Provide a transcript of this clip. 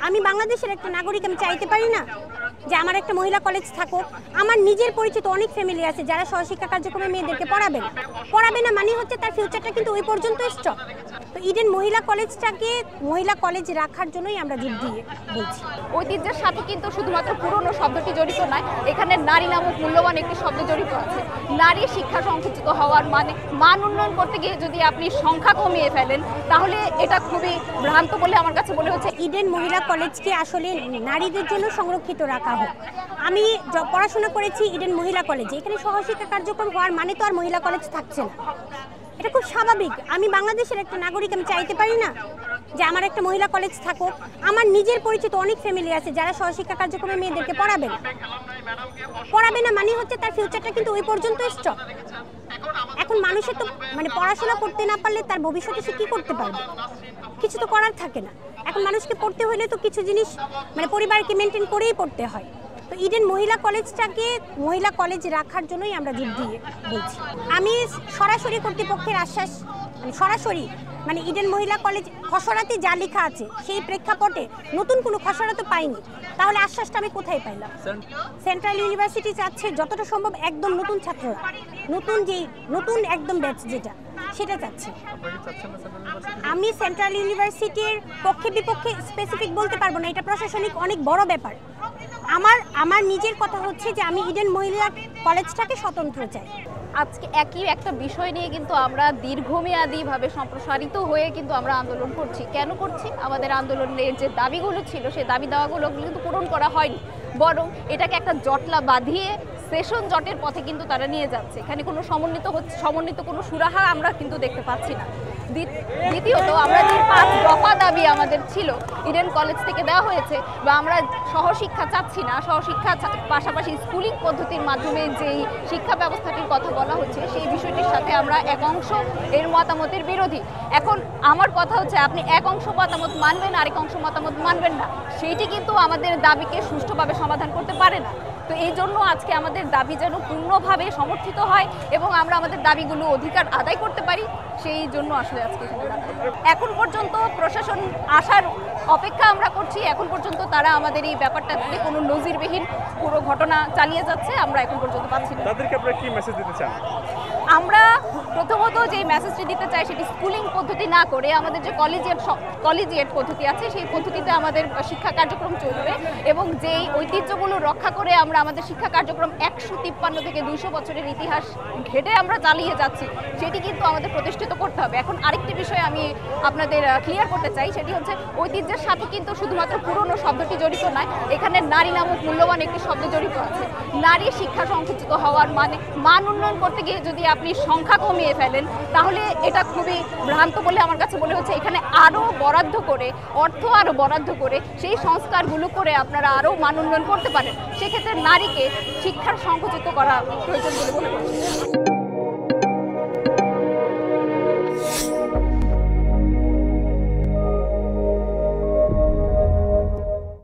আমি বাংলাদেশের একটা নাগরিক, আমি চাইতে পারি না যে আমার একটা মহিলা কলেজ থাকুক। আমার নিজের পরিচিত অনেক ফ্যামিলি আছে যারা সহশিক্ষা কার্যক্রমে মেয়েদেরকে পড়াবে না মানে হচ্ছে তার ফিউচারটা কিন্তু ওই পর্যন্ত স্টপ। তো ইডেন মহিলা কলেজটাকে মহিলা কলেজ রাখার জন্যই আমরা জোর দিয়ে বলছি। ঐতিহ্যের সাথে কিন্তু শুধুমাত্র পুরনো শব্দটি জড়িত নয়, এখানে নারী নামক মূল্যবান একটি শব্দ জড়িত আছে। নারী শিক্ষা সংকুচিত হওয়ার মানে মান উন্নয়ন করতে গিয়ে যদি আপনি সংখ্যা কমিয়ে ফেলেন তাহলে এটা খুবই ভ্রান্ত বলে আমার কাছে মনে হচ্ছে। ইডেন মহিলা কলেজকে আসলে নারীদের জন্য সংরক্ষিত রাখা হোক। আমি পড়াশোনা করেছি ইডেন মহিলা কলেজে, এখানে সহশিক্ষা কার্যক্রম হওয়ার মানে তো আর মহিলা কলেজ থাকছে না, এটা খুব স্বাভাবিক। আমি বাংলাদেশের একটা নাগরিক, আমি চাইতে পারি না যে আমার একটা মহিলা কলেজ থাকুক। আমার নিজের পরিচিত অনেক ফ্যামিলি আছে যারা সহশিক্ষা কার্যক্রমে মেয়েদেরকে পড়াবে না মানে হচ্ছে তার ফিউচারটা কিন্তু ওই পর্যন্ত স্টপ। এখন মানুষের তো মানে পড়াশোনা করতে না পারলে তার ভবিষ্যতে সে কী করতে পারবে, কিছু তো করার থাকে না। এখন মানুষকে পড়তে হলে তো কিছু জিনিস মানে পরিবারকে মেনটেন করেই পড়তে হয়। তো ইডেন মহিলা কলেজটাকে মহিলা কলেজ রাখার জন্যই আমরা জোর দিয়ে বলছি। আমি সরাসরি কর্তৃপক্ষের আশ্বাস সরাসরি মানে ইডেন মহিলা কলেজ খসড়াতে যা লেখা আছে সেই প্রেক্ষাপটে নতুন কোনো খসড়া তো পাইনি, তাহলে আশ্বাসটা আমি কোথায় পাইলাম? সেন্ট্রাল ইউনিভার্সিটি চাচ্ছে যতটা সম্ভব একদম নতুন ছাত্ররা, নতুন একদম ব্যাচ যেটা সেটা চাচ্ছে। আমি সেন্ট্রাল ইউনিভার্সিটির পক্ষে বিপক্ষে স্পেসিফিক বলতে পারবো না, এটা প্রশাসনিক অনেক বড় ব্যাপার। আমার নিজের কথা হচ্ছে যে আমি ইডেন মহিলা কলেজটাকে স্বতন্ত্র চাই। আজকে একই একটা বিষয় নিয়ে কিন্তু আমরা দীর্ঘমেয়াদীভাবে সম্প্রসারিত হয়ে কিন্তু আমরা আন্দোলন করছি। কেন করছি? আমাদের আন্দোলনের যে দাবিগুলো ছিল সেই দাবি দাওয়াগুলো কিন্তু পূরণ করা হয়নি, বরং এটাকে একটা জটলা বাঁধিয়ে সেশন জটের পথে কিন্তু তারা নিয়ে যাচ্ছে। এখানে কোনো সমন্বিত কোনো সুরাহা আমরা কিন্তু দেখতে পাচ্ছি না। দ্বিতীয়ত আমরা যে 5 দফা দাবি আমাদের ছিল ইডেন কলেজ থেকে দেওয়া হয়েছে, বা আমরা সহশিক্ষা চাচ্ছি না, সহশিক্ষা পাশাপাশি স্কুলিং পদ্ধতির মাধ্যমে যেই শিক্ষা ব্যবস্থাটির কথা বলা হচ্ছে সেই বিষয়টির সাথে আমরা এক অংশ এর মতামতের বিরোধী। এখন আমার কথা হচ্ছে আপনি এক অংশ মতামত মানবেন, আরেক অংশ মতামত মানবেন না, সেইটি কিন্তু আমাদের দাবিকে সুষ্ঠুভাবে সমাধান করতে পারে না। তো এই জন্য আজকে আমাদের দাবি যেন পূর্ণভাবে সমর্থিত হয় এবং আমরা আমাদের দাবিগুলো অধিকার আদায় করতে পারি, সেই জন্য আসলে আজকে এখন পর্যন্ত প্রশাসন আসার অপেক্ষা আমরা করছি। এখন পর্যন্ত তারা আমাদের এই ব্যাপারটাতে কোনো নজিরবিহীন পুরো ঘটনা চালিয়ে যাচ্ছে, আমরা এখন পর্যন্ত পাচ্ছি না। তাদেরকে আপনারা কি মেসেজ দিতে চান? আমরা প্রথমত যে মেসেজটি দিতে চাই সেটি স্কুলিং পদ্ধতি না করে আমাদের যে কলেজিয়েট পদ্ধতি আছে সেই পদ্ধতিতে আমাদের শিক্ষা কার্যক্রম চলবে, এবং যেই ঐতিহ্যগুলো রক্ষা করে আমরা আমাদের শিক্ষা কার্যক্রম 153 থেকে 200 বছরের ইতিহাস ঘেটে আমরা চালিয়ে যাচ্ছি সেটি কিন্তু আমাদের প্রতিষ্ঠিত করতে হবে। এখন আরেকটি বিষয় আমি আপনাদের ক্লিয়ার করতে চাই, সেটি হচ্ছে ঐতিহ্যের সাথে কিন্তু শুধুমাত্র পুরনো শব্দটি জড়িত নয়, এখানে নারী নামক মূল্যবান একটি শব্দ জড়িত আছে। নারী শিক্ষা সংকুচিত হওয়ার মানে মান উন্নয়ন করতে গিয়ে যদি আপনি সংখ্যা কমিয়ে ফেলেন তাহলে এটা খুবই ভ্রান্ত বলে আমার কাছে মনে হচ্ছে। এখানে আরও বরাদ্দ করে অর্থ আরও বরাদ্দ করে সেই সংস্কারগুলো করে আপনারা আরও মান উন্নয়ন করতে পারেন, সেক্ষেত্রে নারীকে শিক্ষার সংকুচিত করা প্রয়োজন বলে মনে করছি।